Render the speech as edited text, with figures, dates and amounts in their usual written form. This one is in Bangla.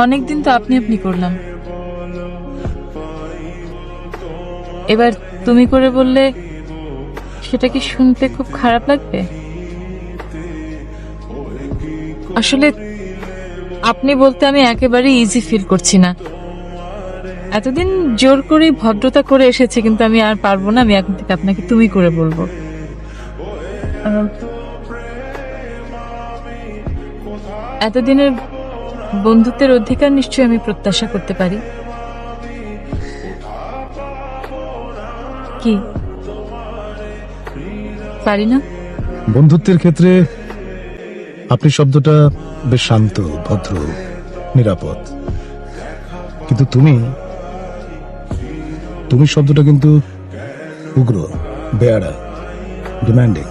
অনেকদিন তো আপনি আপনি করলাম, এবার তুমি করে বললে সেটা কি শুনতে খুব খারাপ লাগবে? আসলে আপনি বলতে আমি একেবারে ইজি ফিল করছি না। এতদিন জোর করে ভদ্রতা করে এসেছে, কিন্তু আমি আর পারবো না। আমি এখন থেকে আপনাকে তুমি করে বলবো। আহ, এতদিনের বন্ধুত্বের অধিকার নিশ্চয়ই আমি প্রত্যাশা করতে পারি। কি পারি না? বন্ধুত্বের ক্ষেত্রে আপনি শব্দটা বেশ শান্ত, ভদ্র, নিরাপদ, কিন্তু তুমি তুমি শব্দটা কিন্তু উগ্র, বেয়াড়া, ডিমান্ডিং।